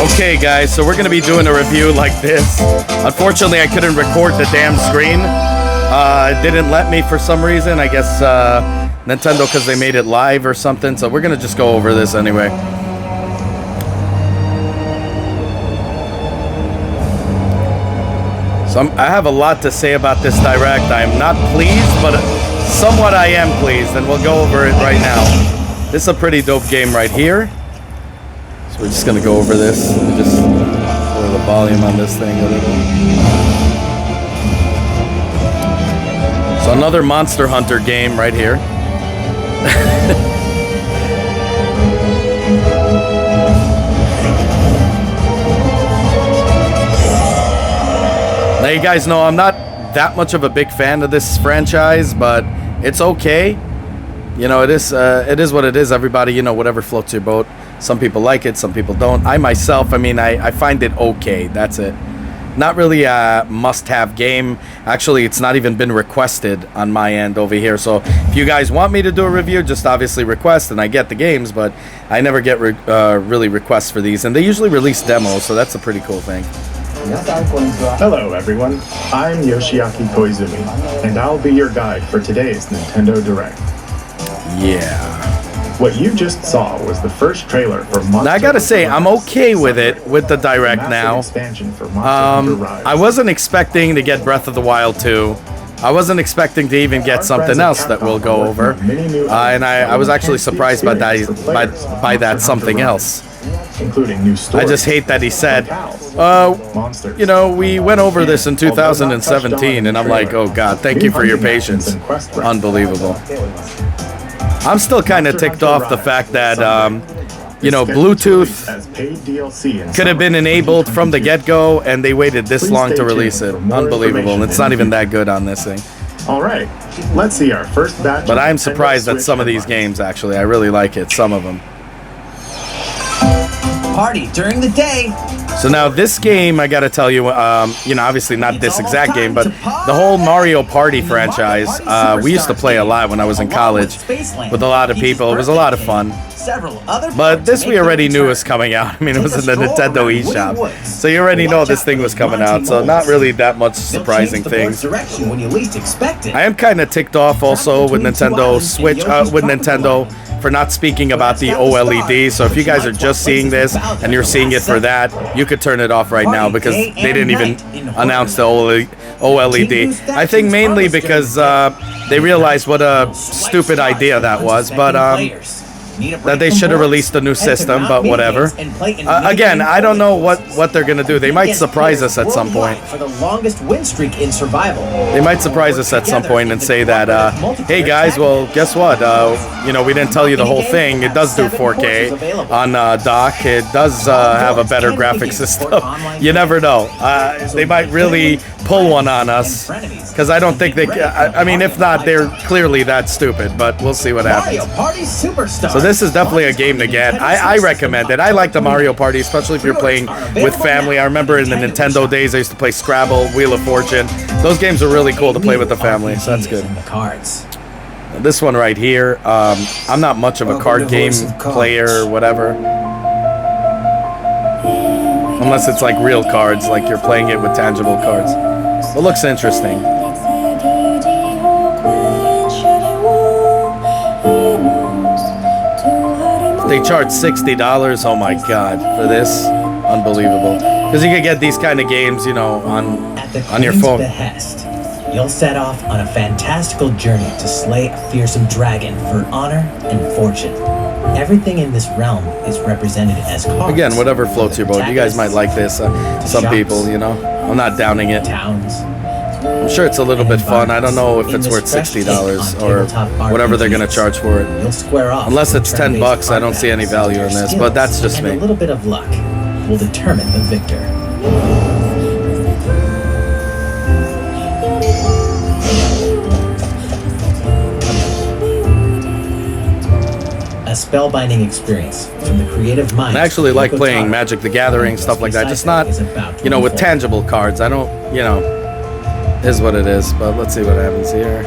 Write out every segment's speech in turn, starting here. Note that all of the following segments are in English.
Okay, guys, so we're going to be doing a review like this. Unfortunately, I couldn't record the damn screen. It didn't let me for some reason. I guess Nintendo, because they made it live or something. So we're going to just go over this anyway. So I have a lot to say about this Direct. I am not pleased, but somewhat I am pleased, and we'll go over it right now. This is a pretty dope game right here. So we're just going to go over this. Let me just lower the volume on this thing a little. So another Monster Hunter game right here. Now you guys know I'm not that much of a big fan of this franchise, but it's okay. You know, it is what it is. Everybody, you know, whatever floats your boat. Some people like it, some people don't. I myself, I mean, I find it okay. That's it. Not really a must-have game. Actually, it's not even been requested on my end over here. So if you guys want me to do a review, just obviously request, and I get the games, but I never get really requests for these. And they usually release demos, so that's a pretty cool thing. Hello everyone, I'm Yoshiaki Koizumi, and I'll be your guide for today's Nintendo Direct. Yeah. What you just saw was the first trailer for Monster Now I gotta say, I'm okay with it, with the Direct now. I wasn't expecting to get Breath of the Wild 2. I wasn't expecting to even get something else that we'll go over. And I was actually surprised by that something else. Including new stories. I just hate that he said, you know, we went over this in 2017, and I'm like, oh god, thank you for your patience. Unbelievable. I'm still kind of ticked off the fact that, you know, Bluetooth could have been enabled from the get-go, and they waited this long to release it. Unbelievable, and it's not even that good on this thing. Alright, let's see our first batch. But I am surprised at some of these games, actually. I really like it, some of them. Party during the day. So now this game, I gotta tell you, you know, obviously not this exact game, but the whole Mario Party franchise, we used to play a lot when I was in college with a lot of people. It was a lot of fun. But this we already knew was coming out. I mean, it was in the Nintendo eShop. So you already know this thing was coming out, so not really that much surprising things. I am kind of ticked off also with Nintendo Switch, with Nintendo for not speaking about the OLED. So if you guys are just seeing this and you're seeing it for that, you could turn it off right now because they didn't even announce the OLED. I think mainly because they realized what a stupid idea that was, but that they should have released a new system, but whatever. Again, I don't know what they're gonna do. They might surprise us at some point. For the longest win streak in survival. They might surprise us at some point and say that, hey guys, well, guess what? You know, we didn't tell you the whole thing. It does do 4K on dock. It does have a better graphics system. You never know. They might really pull one on us, because I don't think they. I mean, if not, they're clearly that stupid. But we'll see what happens. So this is definitely a game to get. I recommend it. I like the Mario Party, especially if you're playing with family. I remember in the Nintendo days, I used to play Scrabble, Wheel of Fortune. Those games are really cool to play with the family, so that's good. This one right here, I'm not much of a card game player or whatever. Unless it's like real cards, like you're playing it with tangible cards. It looks interesting. They charge $60, oh my god, for this. Unbelievable. Because you can get these kind of games, you know, on your phone. Behest, you'll set off on a fantastical journey to slay a fearsome dragon for honor and fortune. Everything in this realm is represented as cards. Again, whatever floats your boat. You guys might like this. Some people, you know. I'm not downing it. Towns. I'm sure it's a little bit fun. I don't know if it's worth $60 or whatever they're going to charge for it. Unless it's $10, I don't see any value in this, but that's just me. A little bit of luck will determine the victor. A spellbinding experience from the creative mind. I actually like playing Magic the Gathering, stuff like that. Just not, you know, with tangible cards. I don't, you know, is what it is. But let's see what happens here.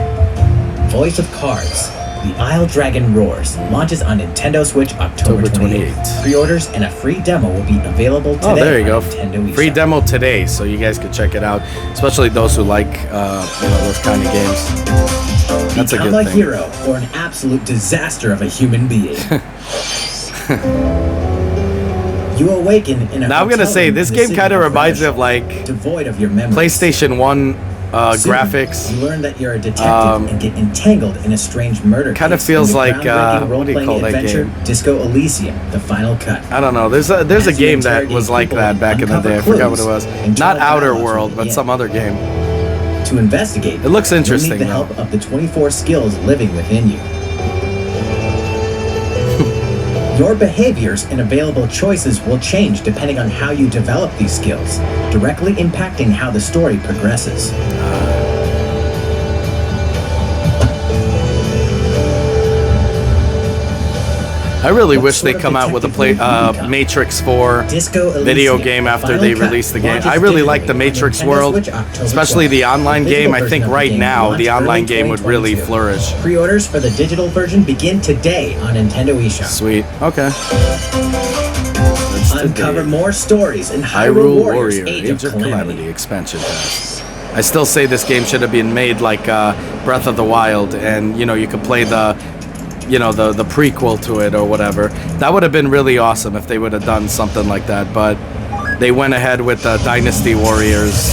Voice of Cards, The Isle Dragon Roars launches on Nintendo Switch October 28th. Pre-orders and a free demo will be available today. Oh, there you go. on Nintendo eShop. Free demo today, so you guys can check it out, especially those who like those kind of games. That's a Become good a thing. hero or an absolute disaster of a human being. You awaken in a Now I'm gonna hotel say room this in the game city kind of of reminds me Russia, of like devoid of your memories. PlayStation 1 Soon, graphics. You learn that you're a detective and get entangled in a strange murder Kind of case feels in the like, groundbreaking what do you role-playing call that adventure, game? Disco Elysium: The Final Cut. I don't know. There's a As you game that interrogate was like people that and back in the uncover day. I forgot what it clues was. and Not tell Outer dialogue World, from but the some other game. To investigate, It looks interesting, you'll need the though. help of the 24 skills living within you. Your behaviors and available choices will change depending on how you develop these skills, directly impacting how the story progresses. I really What wish sort they of come out with a detective will you become? Matrix 4 Disco Elysium, video game after Final they Cut release the game. launches I really like digitally the on Matrix Nintendo world, Switch October especially the 12th. online The digital game. I version think of the right game now will the launch online early game would really 2022. flourish. Pre-orders for the digital version begin today on Nintendo eShop. Sweet. Okay. That's Uncover today. more stories in Hyrule Warriors Warrior Age of Calamity. expansion pass. I still say this game should have been made like Breath of the Wild, and you could play the prequel to it or whatever. That would have been really awesome if they would have done something like that, but they went ahead with the Dynasty Warriors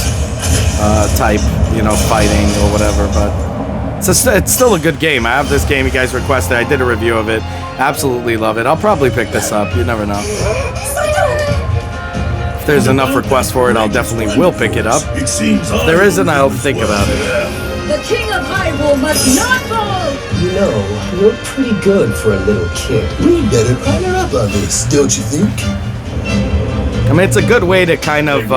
type, fighting or whatever. But it's still a good game. I have this game you guys requested. I did a review of it. Absolutely love it. I'll probably pick this up. You never know. If there's enough requests for it, I'll definitely will pick it up. If there isn't, I'll think about it. The King of Hyrule must not fall! You know, you're pretty good for a little kid. We better partner up on this, don't you think? I mean, it's a good way to kind of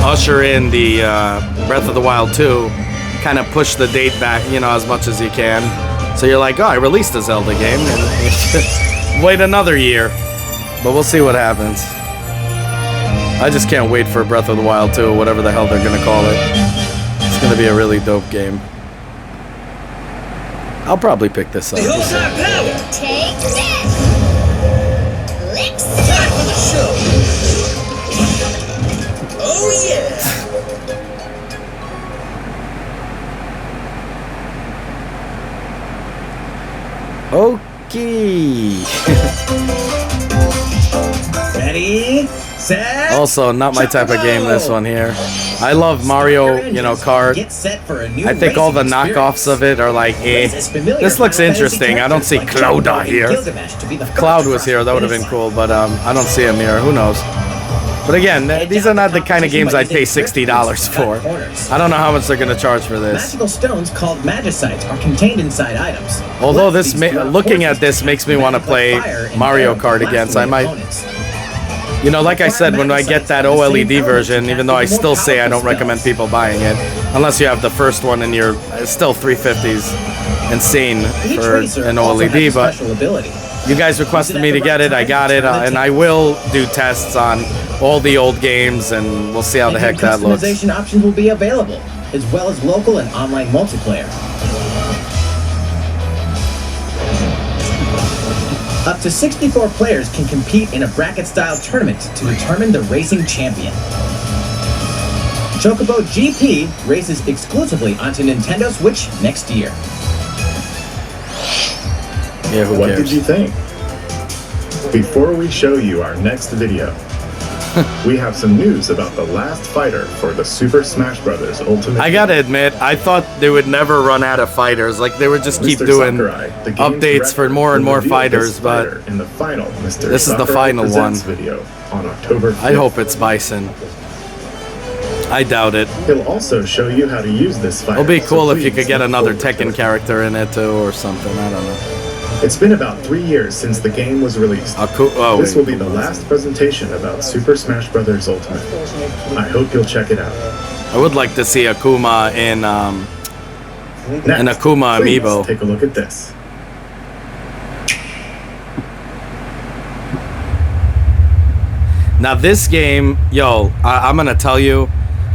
usher in the Breath of the Wild 2, kind of push the date back, as much as you can. So you're like, oh, I released a Zelda game, and wait another year. But we'll see what happens. I just can't wait for Breath of the Wild 2, or whatever the hell they're gonna call it. It's gonna be a really dope game. I'll probably pick this up. We'll see. Take this! Let's Time for the show! Oh yeah! Okay. Ready, set. Also, not my type of game, this one here. I love Mario, Kart. Get set for a new I think all the racing knockoffs of it are like, Race as familiar This looks Final Fantasy interesting. I don't see characters like Cloud Gameboy here. and Gilgamesh to be the If Cloud first was here, that would have been finish cool, but I don't see him here. Who knows? But again, these are not the kind of games I'd pay $60 for. I don't know how much they're going to charge for this. Magical stones called magicites are contained inside items. Although Collect these throughout looking at courses. this makes me want to play Fire and Mario venom Kart blast again, so I away might... opponents. Like I said, when I get that OLED version, even though I still say I don't recommend people buying it, unless you have the first one and you're still 350s insane Each for racer an also has a OLED, but special ability. you guys requested me to get it, I got it, and I will do tests on all the old games, and we'll see how the heck that looks. Customization options will be available, as well as local and online multiplayer. Up to 64 players can compete in a bracket-style tournament to determine the racing champion. Chocobo GP races exclusively onto Nintendo Switch next year. Yeah, who What cares? did you think? Before we show you our next video, we have some news about the last fighter for the Super Smash Bros. Ultimate. I gotta admit, I thought they would never run out of fighters. Like, they would just keep Mr. doing Sakurai, the game's updates for director, more and will more reveal fighters, this but fighter in the final Mr. this is the Sakurai final Presents one. video on October 5th. I hope it's Bison. I doubt it. He'll also show you how to use this fighter. It'll be cool so if you please could get look another forward to Tekken it. character in it too, or something. I don't know. It's been about 3 years since the game was released. This will be the last presentation about Super Smash Bros. Ultimate. I hope you'll check it out. I would like to see Akuma in Next, an Akuma please amiibo. take a look at this. Now this game, yo, I'm gonna tell you,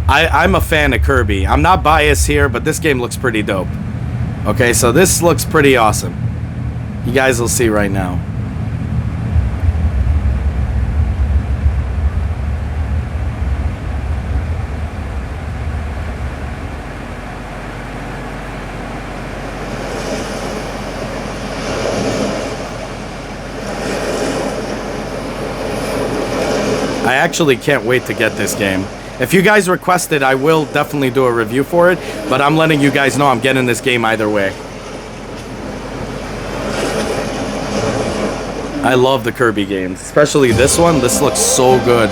I'm a fan of Kirby. I'm not biased here, but this game looks pretty dope. Okay, so this looks pretty awesome. You guys will see right now. I actually can't wait to get this game. If you guys request it, I will definitely do a review for it, but I'm letting you guys know I'm getting this game either way. I love the Kirby games, especially this one. This looks so good.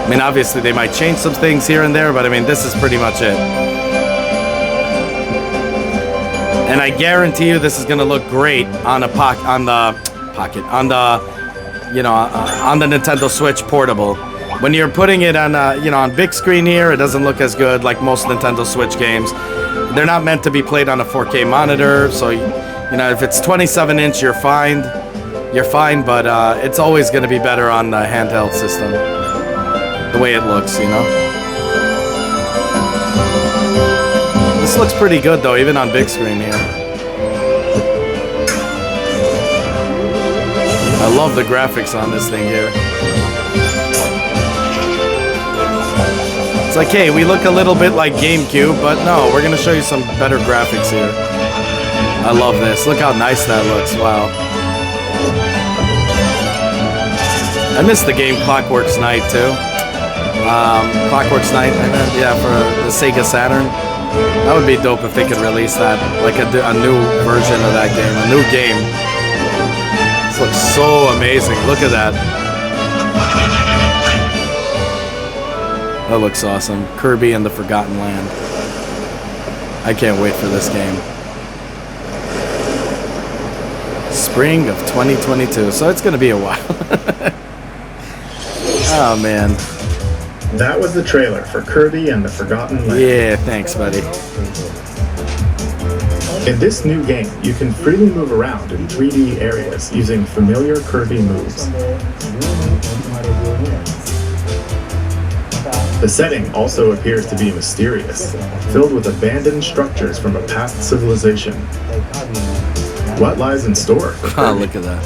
I mean, obviously they might change some things here and there, but I mean, this is pretty much it. And I guarantee you this is gonna look great on the Nintendo Switch Portable. When you're putting it on, on big screen here, it doesn't look as good like most Nintendo Switch games. They're not meant to be played on a 4K monitor, so if it's 27-inch, you're fine. But it's always going to be better on the handheld system. The way it looks, This looks pretty good though, even on big screen here. I love the graphics on this thing here. It's like, hey, we look a little bit like Gamecube, but no, we're gonna show you some better graphics here. I love this. Look how nice that looks. Wow. I miss the game Clockwork's Night too. Clockwork's Night, yeah, for the Sega Saturn. That would be dope if they could release that, like a new version of that game, a new game. This looks so amazing. Look at that. That looks awesome. Kirby and the Forgotten Land. I can't wait for this game. Spring of 2022. So it's going to be a while. Oh, man. That was the trailer for Kirby and the Forgotten Land. Yeah, thanks, buddy. In this new game, you can freely move around in 3D areas using familiar Kirby moves. The setting also appears to be mysterious, filled with abandoned structures from a past civilization. What lies in store for Kirby? Oh, look at that.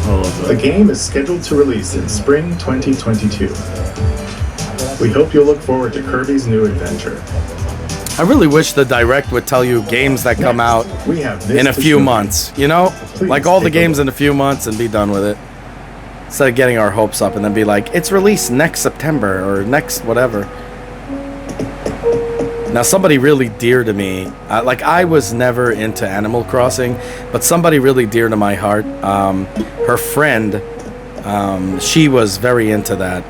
Oh, the game is scheduled to release in spring 2022. We hope you'll look forward to Kirby's new adventure. I really wish the Direct would tell you games that come out in a few months, like all the games in a few months and be done with it. Instead of getting our hopes up and then be like, it's released next September or next whatever. Now, somebody really dear to me, like I was never into Animal Crossing, but somebody really dear to my heart, her friend, she was very into that.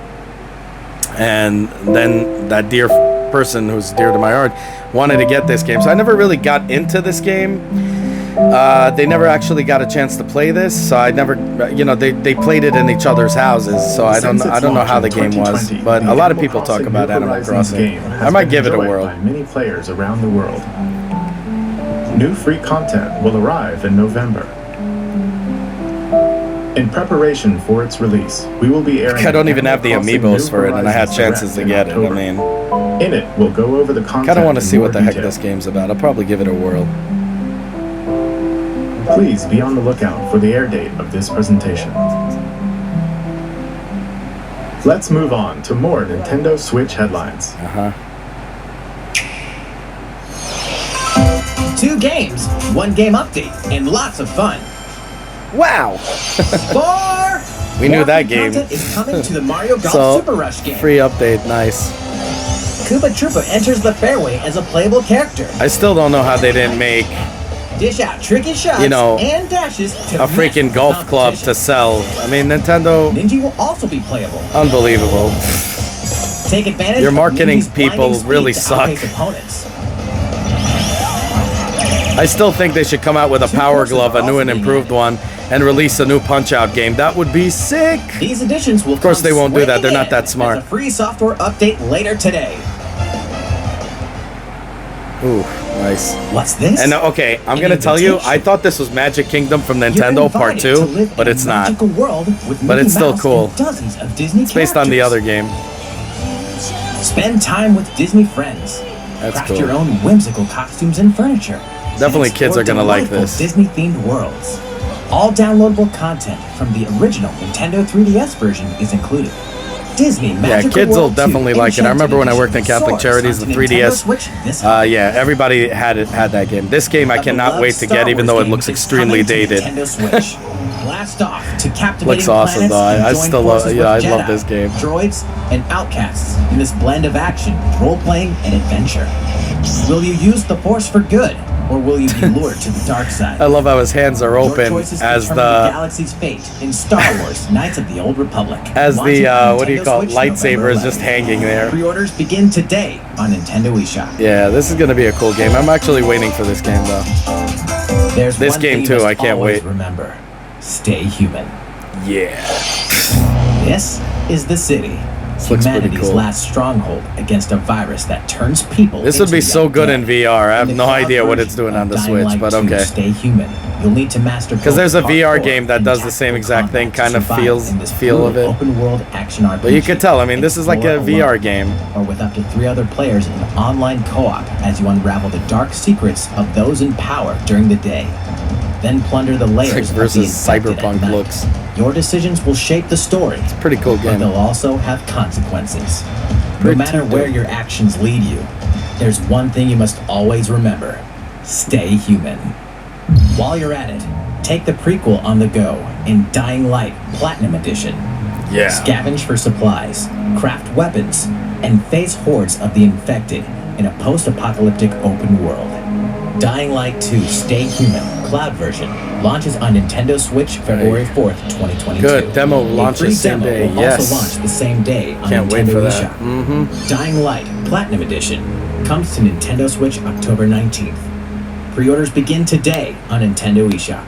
And then that dear person who's dear to my heart wanted to get this game. So I never really got into this game. They never actually got a chance to play this, so I never, they played it in each other's houses, so I don't know how the game was, but a lot of people talk about Animal Crossing. I might give it a whirl. By many players around the world. New free content will arrive in November. In preparation for its release, we will be airing. I don't even have the amiibos for it, and I had chances to get it. I mean, in it, we'll go over the content. Kind of want to see what the heck this game's about. I'll probably give it a whirl. Please be on the lookout for the air date of this presentation. Let's move on to more Nintendo Switch headlines. 2 games, 1 game update, and lots of fun. Wow! We knew that game. Content is coming to the Mario Golf So, Super Rush game. free update, nice. Koopa Troopa enters the fairway as a playable character. I still don't know how they didn't make Dish out tricky shots and dashes to a freaking golf club to sell. I mean, Nintendo. Ninja will also be playable. Unbelievable. Take advantage. Your marketing of Ninja's people blinding speed really to suck. outpace opponents. I still think they should come out with a Power Glove, a new and improved one, and release a new Punch-Out game. That would be sick. These additions will. Of course, they won't do that. They're not that smart. A free software update later today. Ooh, nice. What's this? And okay, I'm gonna tell you, I thought this was Magic Kingdom from Nintendo Part 2, but it's not. But it's still cool. It's based on the other game. Spend time with Disney friends. That's Craft cool. your own whimsical costumes and furniture. Definitely And kids are explore gonna like delightful this. Disney-themed worlds. All downloadable content from the original Nintendo 3DS version is included. Disney Yeah, Magical kids will World 2 definitely like it. I remember when I worked in Enchanted Catholic Edition Charities, the soars onto 3DS. Nintendo Switch this holiday. Yeah, everybody had that game. This game I A cannot beloved wait to Star get, even Wars though it game looks is extremely coming to dated. Nintendo Switch. Blast off to captivating Looks awesome, though. planets and I join still love- forces yeah, with I love Jedi, this game. droids, and outcasts in this blend of action, role-playing, and adventure. Will you use the Force for good, or will you be lured to the dark side? I love how his hands are Your open choices as determine the the galaxy's fate in Star Wars: Knights of the Old Republic. as Launching the on what do you Nintendo call it? Switch Lightsaber November is just 11th. hanging there. Pre-orders begin today on Nintendo eShop. Yeah, this is gonna be a cool game. I'm actually waiting for this game though. There's This one game thing you too, must I can't always wait. Remember, stay human. Yeah. This is the city. This looks pretty Humanity's cool. last stronghold agaast a virus that turns people. This would be into so good undead. in VR. I have In no the cloud idea what version it's doing of on the Dying Switch, Light but 2 okay. Stay human. You'll need to master. Because there's a both VR hardcore game that and does the same tactical exact thing, combat to kind of survive feels in this feel of brutal it. Open world action RPG. But you can tell, I mean, this is like a Explore VR alone game. Or with up to 3 other players in online co-op as you unravel the dark secrets of those in power during the day. Then plunder the layers Like of the versus infected at Cyberpunk night. looks. Your decisions will shape the story. Pretty cool But game. they'll also have consequences. No Pretty matter where dope. your actions lead you, there's one thing you must always remember. Stay human. While you're at it, take the prequel on the go in Dying Light Platinum Edition. Yeah. Scavenge for supplies, craft weapons, and face hordes of the infected in a post-apocalyptic open world. Dying Light 2 Stay Human Cloud version launches on Nintendo Switch February 4th, 2022. Good. Demo A launches free same demo day. will Yes. also launch the same day on Can't wait Nintendo for that. eShop. Mm-hmm. Dying Light Platinum Edition comes to Nintendo Switch October 19th. Pre-orders begin today on Nintendo eShop.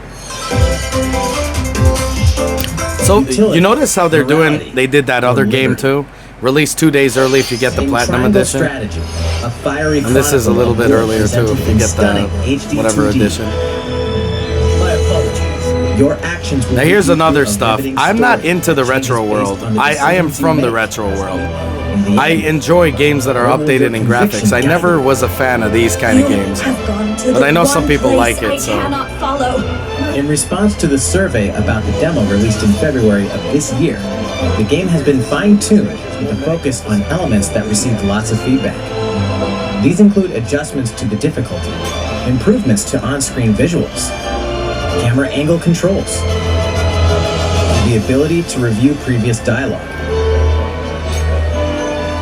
So Utility, you notice how they're morality, doing? They did that other game liberty. too. Released 2 days early if you get the In platinum Triangle edition. Strategy, a fiery And this is a little bit chronicle of earlier war too if presented you in get stunning the HD whatever 2D. edition. My apologies. Your actions will Now lead here's you another through a stuff. riveting I'm not story into the that changes retro based world. on the I am decisions you from the make. retro world. In the I end, enjoy games that are Where will updated your in graphics. conviction I guide never you? was a fan of these kind of games. But I know some people like it, so. I cannot follow. in response to the survey about the demo released in February of this year, the game has been fine-tuned with a focus on elements that received lots of feedback. These include adjustments to the difficulty, improvements to on-screen visuals, camera angle controls, the ability to review previous dialogue,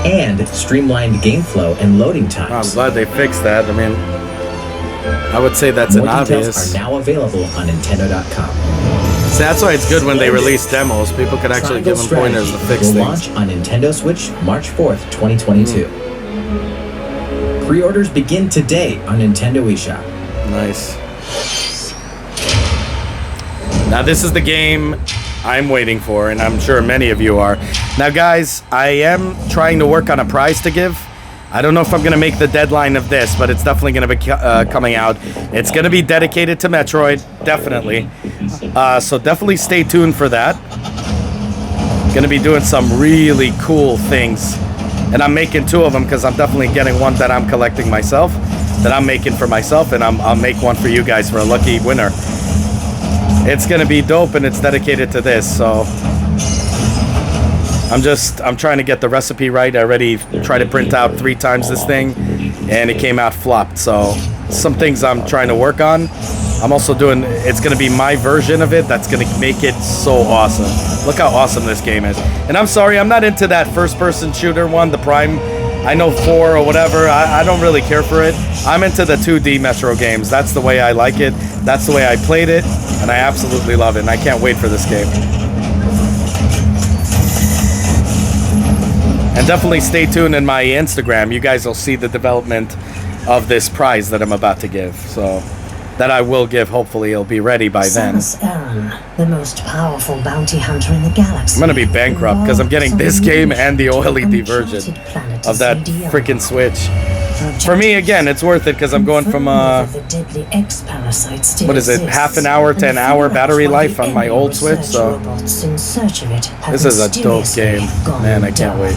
and streamlined game flow and loading I'm times. glad they fixed that. I mean, I would say that's More an details obvious. are now available on Nintendo.com. So that's why it's good when they release demos. People could actually give them pointers to fix will things. launch on Nintendo Switch March 4th, 2022. Pre-orders begin today on Nintendo eShop. Nice. Now this is the game I'm waiting for, and I'm sure many of you are. Now guys, I am trying to work on a prize to give. I don't know if I'm going to make the deadline of this, but it's definitely going to be coming out. It's going to be dedicated to Metroid, definitely. So definitely stay tuned for that. Going to be doing some really cool things. And I'm making 2 of them because I'm definitely getting one that I'm collecting myself, that I'm making for myself, and I'll make one for you guys for a lucky winner. It's going to be dope, and it's dedicated to this, so... I'm trying to get the recipe right. I already tried to print out 3 times this thing, and it came out flopped. So some things I'm trying to work on. I'm also doing, it's going to be my version of it that's going to make it so awesome. Look how awesome this game is. And I'm sorry, I'm not into that first-person shooter one, the Prime, I know 4 or whatever. I don't really care for it. I'm into the 2D Metro games. That's the way I like it. That's the way I played it, and I absolutely love it, and I can't wait for this game. And definitely stay tuned in my Instagram. You guys will see the development of this prize that I'm about to give. So, that I will give. Hopefully, it'll be ready by then. Samus Aran, the most powerful bounty hunter in the galaxy. I'm gonna be bankrupt because I'm getting this game and the OLED version of that freaking Switch. For me, again, it's worth it because I'm going from what is it, half an hour to an hour battery life on my old Switch. So this is a dope game, man. I can't wait.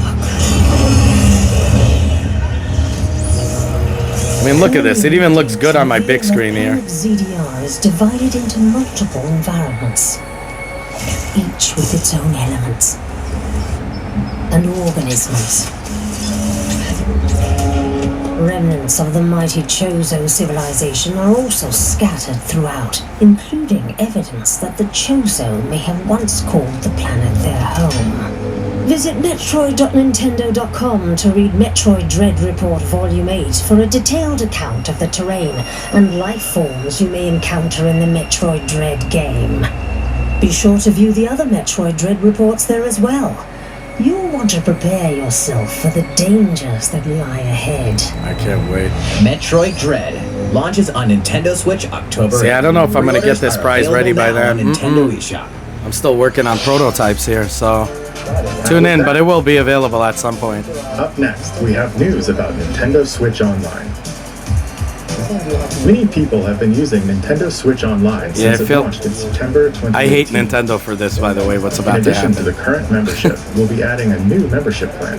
mean, look at this. It even looks good on my big screen here. The ZDR is divided into multiple environments, each with its own elements and organisms. Remnants of the mighty Chozo civilization are also scattered throughout, including evidence that the Chozo may have once called the planet their home. Visit Metroid.Nintendo.com to read Metroid Dread Report Volume 8 for a detailed account of the terrain and life forms you may encounter in the Metroid Dread game. Be sure to view the other Metroid Dread reports there as well. You'll want to prepare yourself for the dangers that lie ahead. I can't wait. Metroid Dread launches on Nintendo Switch October 8th. See, I don't know if I'm going to get this prize ready by then. Nintendo eShop. I'm still working on prototypes here, so tune in, but it will be available at some point. Up next, we have news about Nintendo Switch Online. Many people have been using Nintendo Switch Online since it launched in September 2018. I hate Nintendo for this, by the way, what's about to happen. In addition to the current membership, we'll be adding a new membership plan.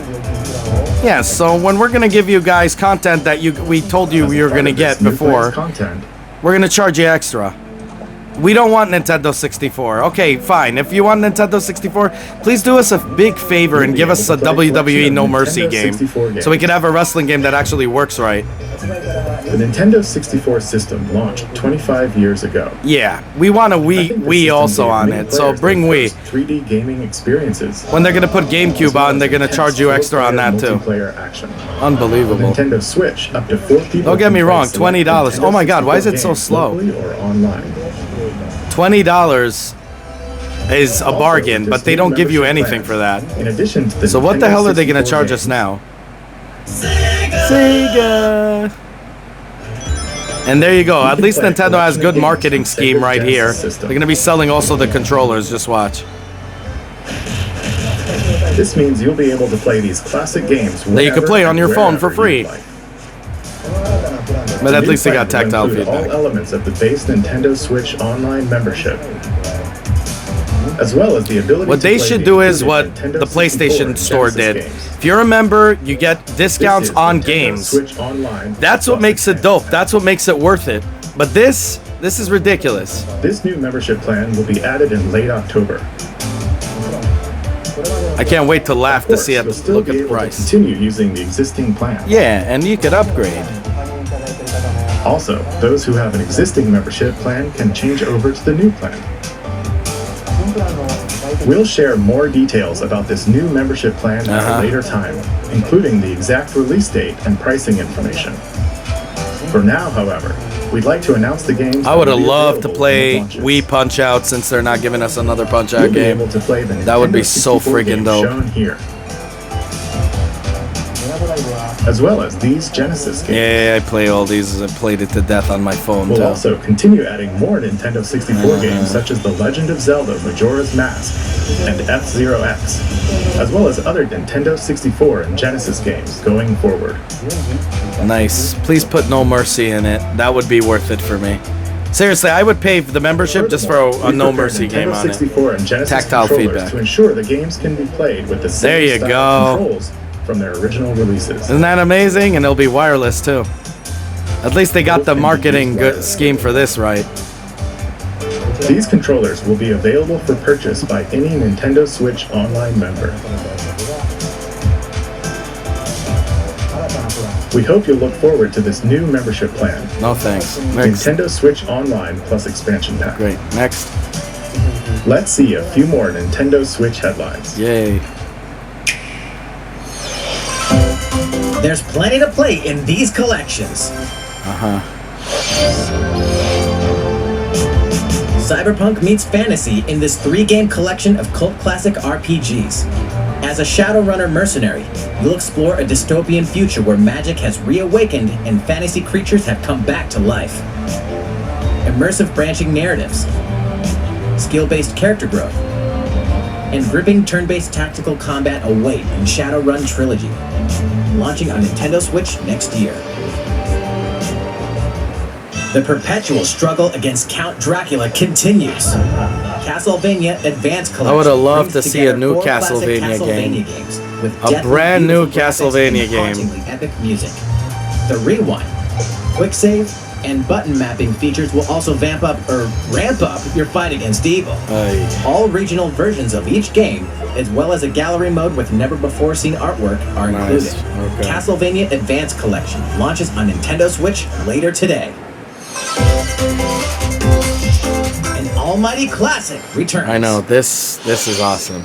Yeah, so when we're going to give you guys content that we told you you were going to get before, we're going to charge you extra. We don't want Nintendo 64. Okay, fine. If you want Nintendo 64, please do us a big favor and give us a WWE No Mercy game so we can have a wrestling game that actually works right. The Nintendo 64 system launched 25 years ago. Yeah, we want a Wii also on it, so bring Wii. 3D gaming experiences. When they're going to put Gamecube on, they're going to charge you extra on that too. Unbelievable. Nintendo Switch, up to 4 people. Don't get me wrong, $20. Oh my god, why is it so slow? Or online. $20 is a bargain, but they don't give you anything for that. In addition to the So what the hell are they going to charge us now? Sega! And there you go. At least Nintendo has good marketing scheme right here. They're going to be selling also the controllers. Just watch. This means you'll be able to play these classic games that you can play on your phone for free. But at least they got tactile feedback. All elements of the base Nintendo Switch Online membership, as well as the ability. What they should do is what the PlayStation Store did. If you're a member, you get discounts on games. That's what makes it dope. That's what makes it worth it. But this is ridiculous. This new membership plan will be added in late October. I can't wait to laugh to see it. Look at the price. Continue using the existing plan. Yeah, and you could upgrade. Also, those who have an existing membership plan can change over to the new plan. We'll share more details about this new membership plan at a later time, including the exact release date and pricing information. For now, however, we'd like to announce the games. I would have loved to play Wii Punch-Out since they're not giving us another Punch-Out game. That would be so friggin' dope. Shown here, as well as these Genesis games. Yeah, I play all these. I played it to death on my phone. We'll also continue adding more Nintendo 64 games such as The Legend of Zelda Majora's Mask and F-Zero X, as well as other Nintendo 64 and Genesis games going forward. Nice. Please put No Mercy in it. That would be worth it for me. Seriously, I would pay the membership just for a No Mercy game on it. 64 and Genesis tactile feedback to ensure the games can be played with the same there you go. Controls from their original releases. Isn't that amazing? And it'll be wireless too. At least they got the marketing scheme for this right. These controllers will be available for purchase by any Nintendo Switch Online member. We hope you'll look forward to this new membership plan. No thanks. Next. Nintendo Switch Online plus expansion pack. Great. Next. Let's see a few more Nintendo Switch headlines. Yay. There's plenty to play in these collections. Cyberpunk meets fantasy in this 3-game collection of cult classic RPGs. As a Shadowrunner mercenary, you'll explore a dystopian future where magic has reawakened and fantasy creatures have come back to life. Immersive branching narratives, skill-based character growth, and gripping turn-based tactical combat await in Shadowrun Trilogy, launching on Nintendo Switch next year. The perpetual struggle against Count Dracula continues. Castlevania Advance Collection. I would have loved to see a new Castlevania game. With a brand new Castlevania game. Epic music. The Rewind, quick save and button mapping features will also ramp up your fight against evil. All regional versions of each game, as well as a gallery mode with never-before-seen artwork, are included. Okay. Castlevania Advance Collection launches on Nintendo Switch later today. An almighty classic returns. I know, this is awesome.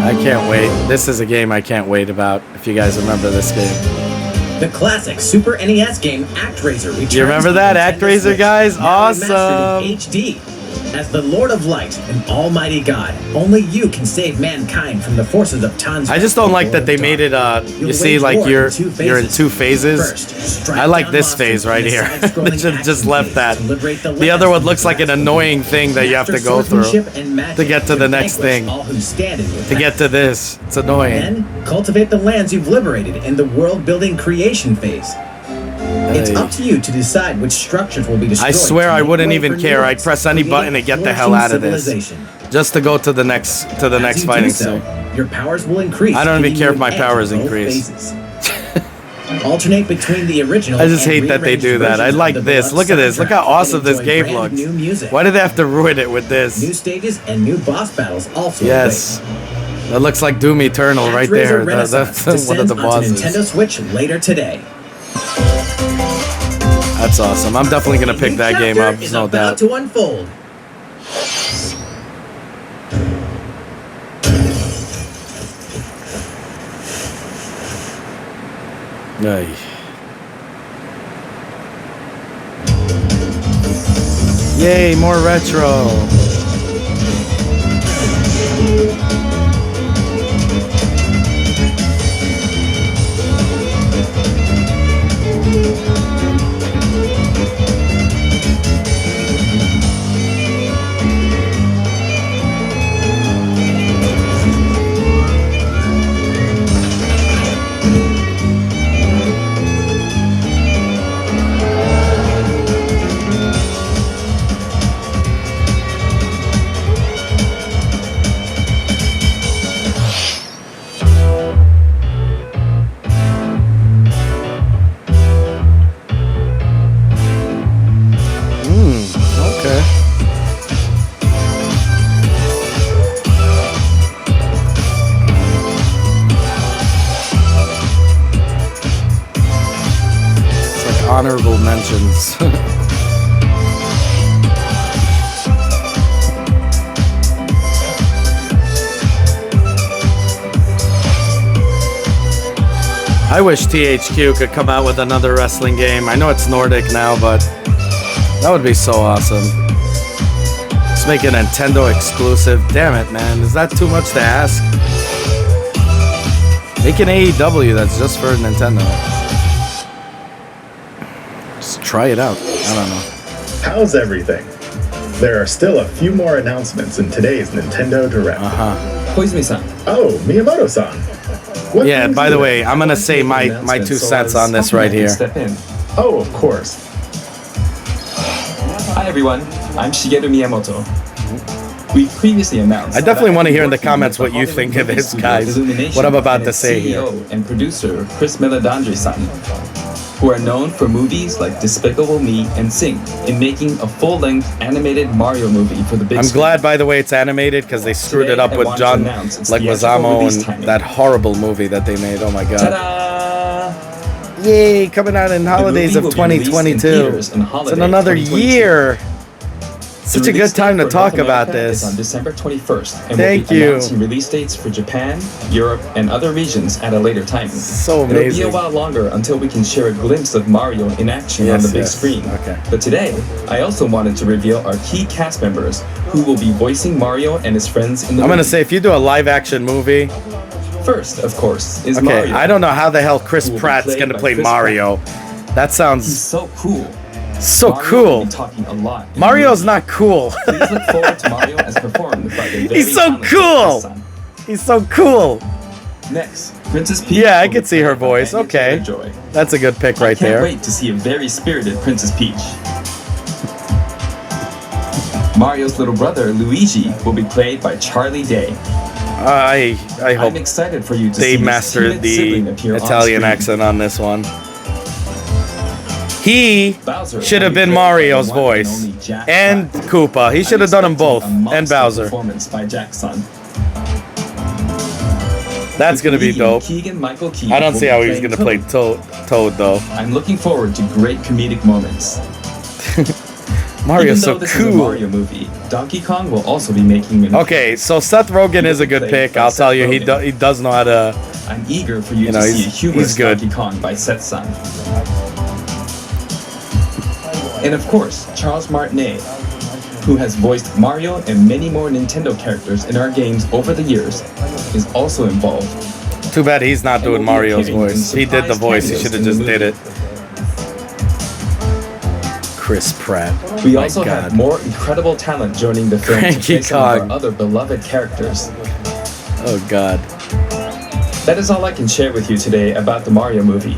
I can't wait. This is a game I can't wait about, if you guys remember this game. The classic Super NES game Actraiser returns. Do you remember that, Actraiser, guys? Awesome! HD. As the Lord of Light and Almighty God, only you can save mankind from the forces of Tanzra. I just don't like that they made it, you see, like you're in two phases. I like this phase right here. They should have just left that. The other one looks like an annoying thing that you have to go through to get to the next thing. To get to this. It's annoying. Then, cultivate the lands you've liberated in the world-building creation phase. It's up to you to decide which structures will be destroyed. I swear I wouldn't even care. I'd press any button to get the hell out of this. Just to go to the next fighting scene. Your powers will increase. I don't even care if my powers increase. Alternate between the original. I just hate that they do that. I like this. Look at this. Look how awesome this game looks. Why did they have to ruin it with this? New stages and new boss battles also. Yes. That looks like Doom Eternal right there. That's one of the bosses. Nintendo Switch later today. That's awesome. I'm definitely gonna pick that game up. There's no doubt. To unfold. Yay, more retro. Honorable mentions. I wish THQ could come out with another wrestling game. I know it's Nordic now, but that would be so awesome. Let's make a Nintendo exclusive. Damn it, man. Is that too much to ask? Make an AEW that's just for Nintendo. Try it out. I don't know. How's everything? There are still a few more announcements in today's Nintendo Direct. Koizumi-san. Oh, Miyamoto-san. Yeah, by the way, I'm gonna say my 2 cents on this right here. Step in. Oh, of course. Hi everyone, I'm Shigeru Miyamoto. We previously announced. I definitely want to hear in the comments what you think of this, guys. What I'm about to say here. CEO and producer Chris Meledandri-san, who are known for movies like Despicable Me and Sing, in making a full-length animated Mario movie for the big I'm screen. glad, by the way, it's animated because they screwed it up with John Leguizamo and that horrible movie that they made. Oh my god. Ta-da! Yay, coming out in holidays of 2022. It's in another year. Such a good time to talk about this. On December 21st, and Thank we'll be you. announcing release dates for Japan, Europe, and other regions at a later time. So It'll be amazing. a while longer until we can share a glimpse of Mario in action on the big screen. Okay. But today, I also wanted to reveal our key cast members who will be voicing Mario and his friends in the I'm movie. gonna say, if you do a live-action movie, First, of course, is okay, Mario. I don't know how the hell Chris who will be Pratt's played gonna by play Chris Mario. That He's sounds so cool. so Mario cool. will be talking a lot. Mario's not cool. Please look forward to Mario as performed by the very He's so talented cool. Chris-san. He's so cool. Next, Princess Peach. Yeah, I will could be see her played by voice. Anya Okay. Taylor-Joy. That's a good pick right Can't there. wait to see a very spirited Princess Peach. Mario's little brother, Luigi, will be played by Charlie Day. I hope I'm excited for you to they see this mastered timid the sibling appear on Italian screen. accent on this one. He Bowser should have been played by the Mario's one and voice. only Jack And Black. Koopa. He should have done them both. I'm expecting a And monster Bowser. Performance by Jack's son. That's gonna be Comedian dope. Keegan-Michael Key I don't will see be how he's playing gonna play Toad though. I'm looking forward to great comedic moments. Mario's Even though so this is a cool. Mario movie, Donkey Kong will also be making an Okay, so Seth Rogen is a good pick. I'll tell you, he does know how to. I'm eager for you, You know, to see a he's humorous good. Donkey Kong by Seth's son. And of course, Charles Martinet, who has voiced Mario and many more Nintendo characters in our games over the years, is also involved. Too bad he's not doing And we'll be Mario's appearing in voice. He did the surprise voice. He cameos should have in the just movie. did it. Chris Pratt. We My also God. have more incredible talent joining the film to Cranky play some of Kong. our other beloved characters. Oh God. That is all I can share with you today about the Mario movie.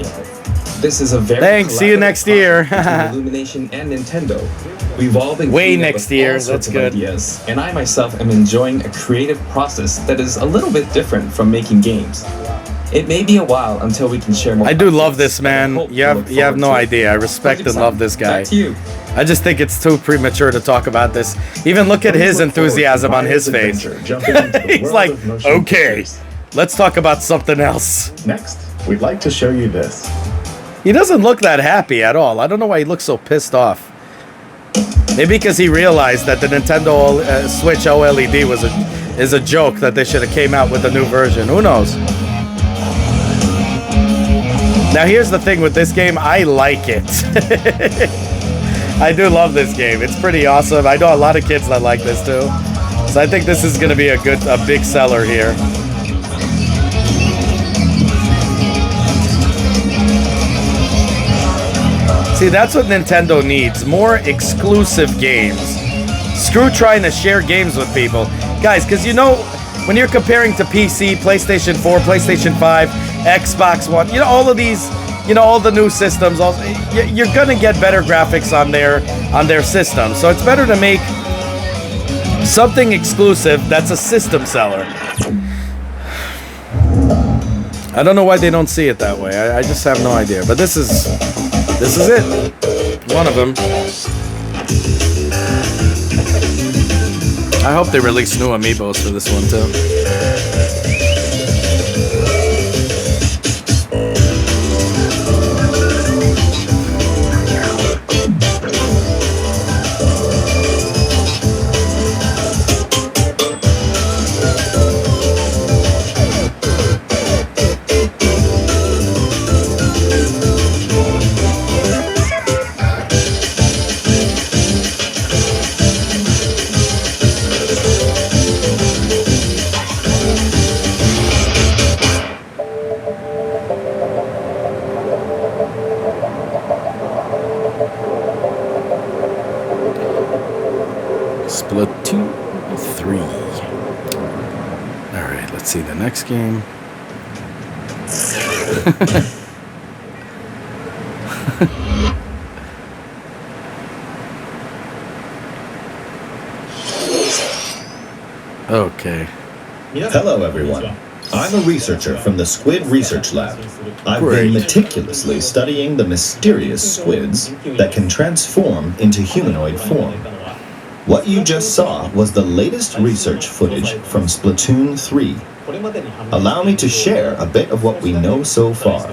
This is a very Thanks, see you collaborative next year. project between Illumination and Nintendo. We've all been Way coming up next with year, all sorts that's of good. ideas, and I myself am enjoying a creative process that is a little bit different from making games. It may be a while until we can share more. I do love updates, this but I man. hope You to have look you have no forward to it. idea. I respect and Project love Sun, this guy. Back to you. I just think it's too premature to talk about this. Even look at his Look forward to enthusiasm on his Mario's face. adventure, jumping into the He's world like, of motion okay, pictures. let's talk about something else. Next, we'd like to show you this. He doesn't look that happy at all. I don't know why he looks so pissed off. Maybe because he realized that the Nintendo Switch OLED is a joke, that they should have came out with a new version. Who knows? Now here's the thing with this game, I like it. I do love this game. It's pretty awesome. I know a lot of kids that like this too. So I think this is gonna be a big seller here. See, that's what Nintendo needs. More exclusive games. Screw trying to share games with people. Guys, because you know, when you're comparing to PC, PlayStation 4, PlayStation 5, Xbox One, you know, all of these, you know, all the new systems, you're gonna get better graphics on their system. So it's better to make something exclusive that's a system seller. I don't know why they don't see it that way. I just have no idea. But this is it. One of them. I hope they release new amiibos for this one too. Splatoon 3. Alright, let's see the next game. Okay. Hello, everyone. I'm a researcher from the Squid Research Lab. I've Great. been meticulously studying the mysterious squids that can transform into humanoid form. What you just saw was the latest research footage from Splatoon 3. Allow me to share a bit of what we know so far.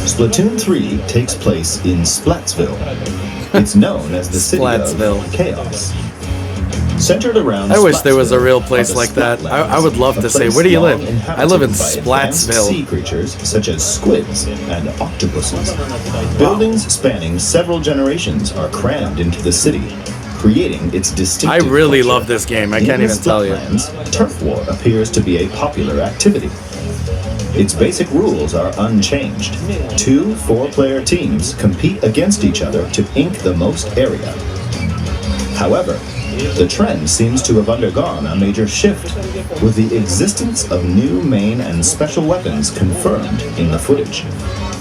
Splatoon 3 takes place in Splatsville. It's known as the city Splatsville. of chaos. Centered around I wish there was a Splatsville real are place the like that. Splatlands, I would love a to say, place where do you long live? I live in inhabited by advanced Splatsville. sea creatures such as squids and octopuses. Buildings spanning several generations are crammed into the city, creating its I distinctive really culture. love this game. I In can't the even tell you. Splatlands, turf war appears to be a popular activity. Its basic rules are unchanged. 2 4-player teams compete against each other to ink the most area. However, the trend seems to have undergone a major shift, with the existence of new main and special weapons confirmed in the footage.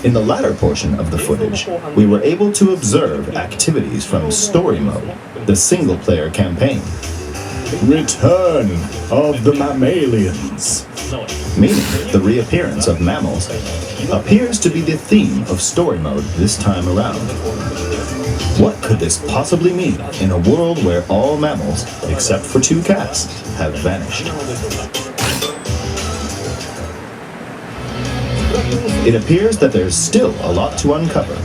In the latter portion of the footage, we were able to observe activities from Story Mode, the single-player campaign. Return of the mammalians. Meaning the reappearance of mammals appears to be the theme of story mode this time around. What could this possibly mean in a world where all mammals, except for 2 cats, have vanished? It appears that there's still a lot to uncover.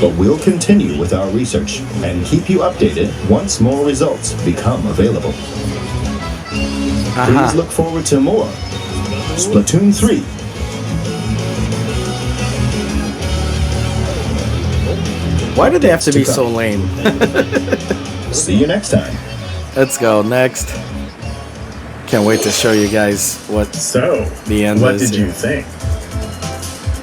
But we'll continue with our research and keep you updated once more results become available. Please look forward to more Splatoon 3. Why do they have to be so lame? See you next time. Let's go next. Can't wait to show you guys what So, the end what is did here. you think?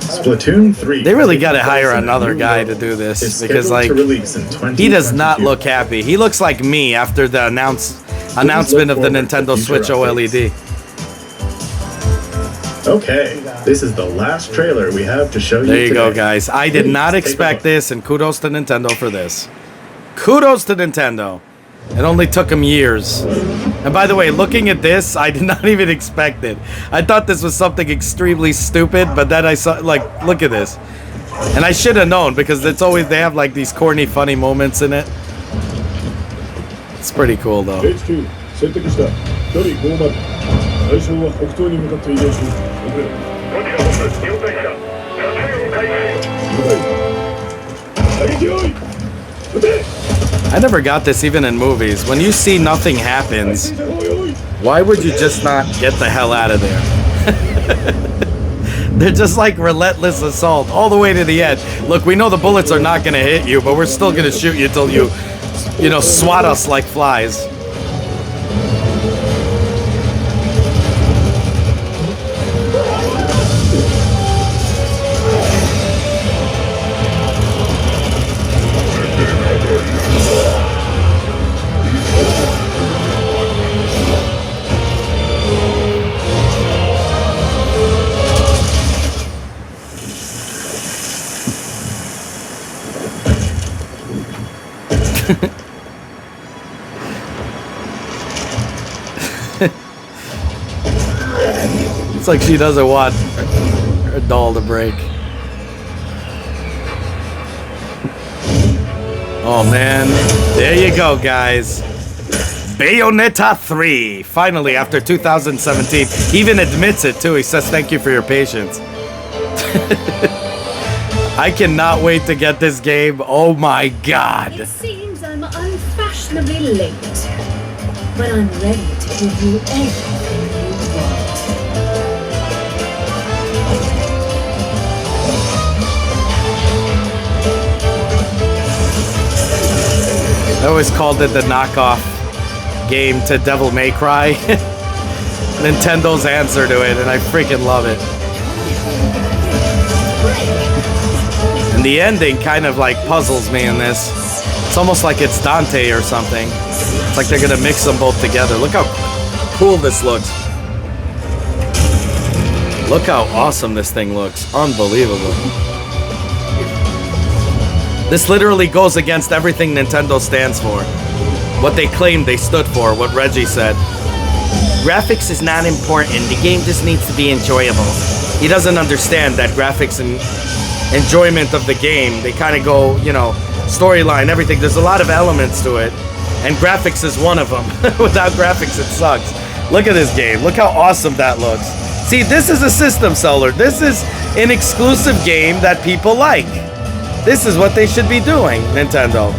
Splatoon 3. They really got to hire another guy to do this is because, scheduled like, to release in 2022. he does not look happy. He looks like me after the announcement of the forward to Nintendo future Switch OLED. Okay, this is the last trailer we have to show you There you go, today. guys. I did Please not take a expect look. this, and kudos to Nintendo for this. Kudos to Nintendo. It only took them years. And by the way, looking at this, I did not even expect it. I thought this was something extremely stupid, but then I saw, like, look at this. And I should have known because it's always, they have like these corny, funny moments in it. It's pretty cool though. HQ 選択した距離50対象は北東に向かって移動し遅れる射撃用意撃て I never got this even in movies. When you see nothing happens, why would you just not get the hell out of there? They're just like relentless assault all the way to the end. Look, we know the bullets are not gonna hit you, but we're still gonna shoot you till you know, swat us like flies. It's like she doesn't want her doll to break. Oh man, there you go, guys. Bayoneta 3, finally, after 2017. He even admits it too. He says thank you for your patience. I cannot wait to get this game. Oh my god. It seems I'm unfashionably late, but I'm ready to give you everything you want. I always called it the knockoff game to Devil May Cry. Nintendo's answer to it, and I freaking love it. And the ending kind of like puzzles me in this. It's almost like it's Dante or something. It's like they're gonna mix them both together. Look how cool this looks. Look how awesome this thing looks. Unbelievable. This literally goes against everything Nintendo stands for. What they claim they stood for, what Reggie said. Graphics is not important. The game just needs to be enjoyable. He doesn't understand that graphics and enjoyment of the game, they kind of go, you know, storyline, everything. There's a lot of elements to it. And graphics is one of them. Without graphics, it sucks. Look at this game. Look how awesome that looks. See, this is a system seller. This is an exclusive game that people like. This is what they should be doing, Nintendo.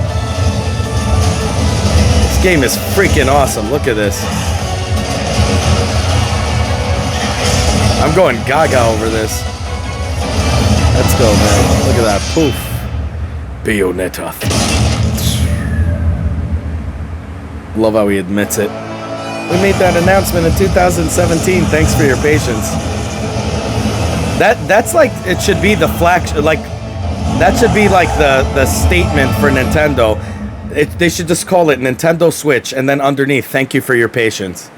This game is freaking awesome. Look at this. I'm going gaga over this. Let's go, man. Look at that. Poof. Bayoneta. Love how he admits it. We made that announcement in 2017. Thanks for your patience. That's like, it should be the flagship, like, that should be like the statement for Nintendo. They should just call it Nintendo Switch, and then underneath, thank you for your patience.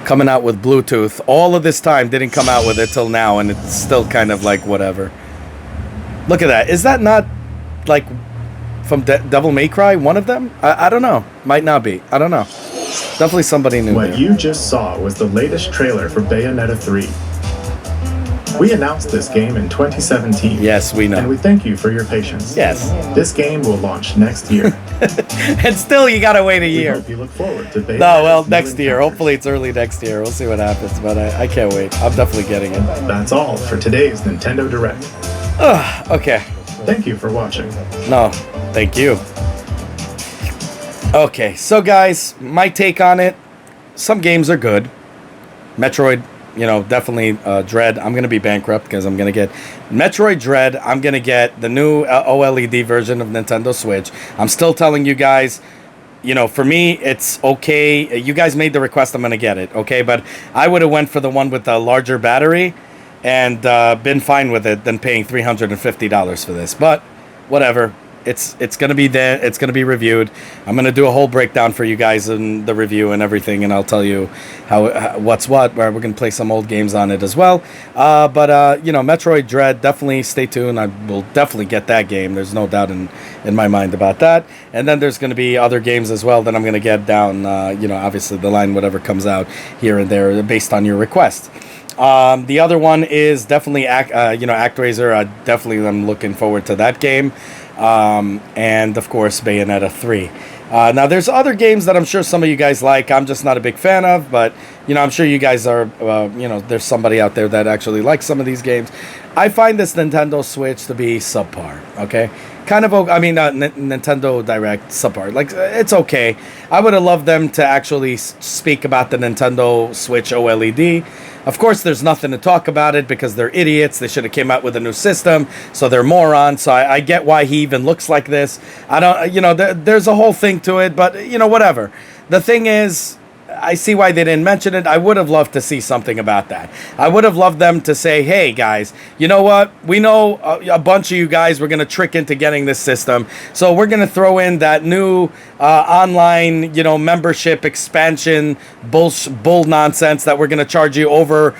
Coming out with Bluetooth. All of this time didn't come out with it till now, and it's still kind of like whatever. Look at that. Is that not like from Devil May Cry, one of them? I don't know. Might not be. I don't know. Definitely somebody new What there. you just saw was the latest trailer for Bayoneta 3. We announced this game in 2017. Yes, we know. And we thank you for your patience. Yes. This game will launch next year. And still, you gotta wait a We year. hope you look forward to Bayoneta's No, well, new next year. encounters. Hopefully it's early next year. We'll see what happens, but I can't wait. I'm definitely getting it. That's all for today's Nintendo Direct. Okay. Thank you for watching. No, thank you. Okay, so guys, my take on it. Some games are good. Metroid, you know, definitely Dread. I'm going to be bankrupt because I'm going to get Metroid Dread. I'm going to get the new OLED version of Nintendo Switch. I'm still telling you guys, you know, for me, it's okay. You guys made the request. I'm going to get it, okay? But I would have went for the one with the larger battery and been fine with it than paying $350 for this. But whatever. It's gonna be there. It's gonna be reviewed. I'm gonna do a whole breakdown for you guys in the review and everything, and I'll tell you how what's what. Where we're gonna play some old games on it as well. But you know, Metroid Dread, definitely stay tuned. I will definitely get that game. There's no doubt in my mind about that. And then there's gonna be other games as well that I'm gonna get down. You know, obviously the line, whatever comes out here and there, based on your request. The other one is definitely you know, Actraiser. I'm looking forward to that game. And of course Bayoneta 3. Now there's other games that I'm sure some of you guys like. I'm just not a big fan of, but you know, I'm sure you guys are, you know, there's somebody out there that actually likes some of these games. I find this Nintendo Switch to be subpar, okay? Kind of, I mean, Nintendo Direct subpar. Like, it's okay. I would have loved them to actually speak about the Nintendo Switch OLED. Of course, there's nothing to talk about it because they're idiots. They should have came out with a new system, so they're morons. So I get why he even looks like this. I don't, you know, there's a whole thing to it, but, you know, whatever. The thing is, I see why they didn't mention it. I would have loved to see something about that. I would have loved them to say, hey, guys, you know what? We know a bunch of you guys were going to trick into getting this system. So we're going to throw in that new online, you know, membership expansion bull nonsense that we're going to charge you over,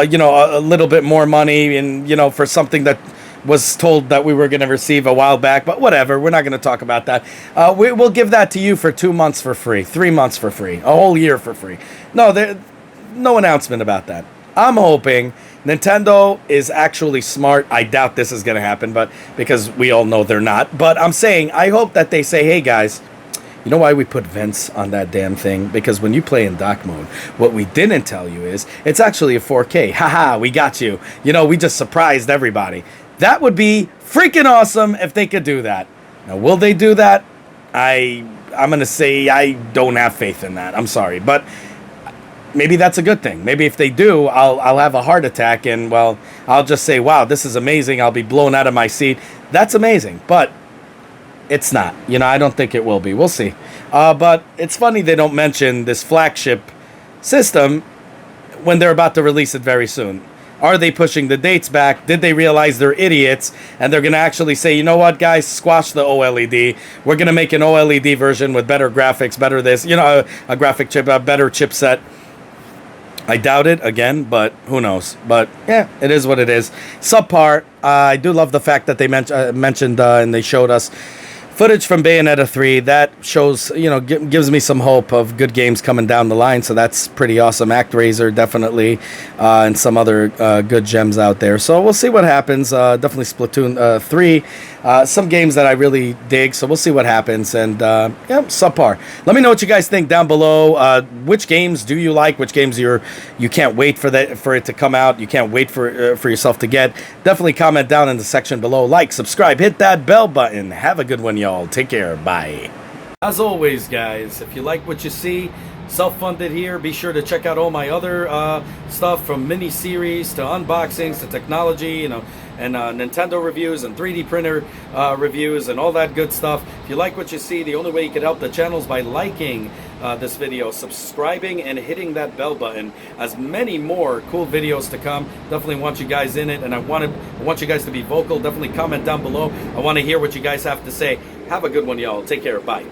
you know, a little bit more money and, you know, for something that was told that we were going to receive a while back, but whatever, we're not going to talk about that. We'll give that to you for 2 months for free, 3 months for free, a whole year for free. No, no announcement about that. I'm hoping Nintendo is actually smart. I doubt this is going to happen, but because we all know they're not. But I'm saying, I hope that they say, hey guys, you know why we put vents on that damn thing? Because when you play in dock mode, what we didn't tell you is it's actually a 4K. Haha, we got you. You know, we just surprised everybody. That would be freaking awesome if they could do that. Now, will they do that? I'm going to say I don't have faith in that. I'm sorry. But maybe that's a good thing. Maybe if they do, I'll have a heart attack and, well, I'll just say, wow, this is amazing. I'll be blown out of my seat. That's amazing. But it's not. You know, I don't think it will be. We'll see. But it's funny they don't mention this flagship system when they're about to release it very soon. Are they pushing the dates back? Did they realize they're idiots? And they're going to actually say, you know what, guys, squash the OLED. We're going to make an OLED version with better graphics, better this, you know, a graphic chip, a better chipset. I doubt it, again, but who knows? But, yeah, it is what it is. Subpar. I do love the fact that they mentioned and they showed us footage from Bayoneta 3. That shows, you know, gives me some hope of good games coming down the line, so that's pretty awesome. Actraiser, definitely, and some other good gems out there. So we'll see what happens. Definitely Splatoon 3. Some games that I really dig, so we'll see what happens. And, yeah, subpar. Let me know what you guys think down below. Which games do you like? Which games you can't wait for it to come out? You can't wait for yourself to get? Definitely comment down in the section below. Like, subscribe, hit that bell button. Have a good one, y'all. Take care. Bye. As always, guys, if you like what you see, self-funded here, be sure to check out all my other stuff, from mini-series to unboxings to technology, you know, and Nintendo reviews and 3D printer reviews and all that good stuff. If you like what you see, the only way you can help the channel is by liking this video, subscribing, and hitting that bell button. As many more cool videos to come. Definitely want you guys in it, and I want you guys to be vocal. Definitely comment down below. I want to hear what you guys have to say. Have a good one, y'all. Take care. Bye.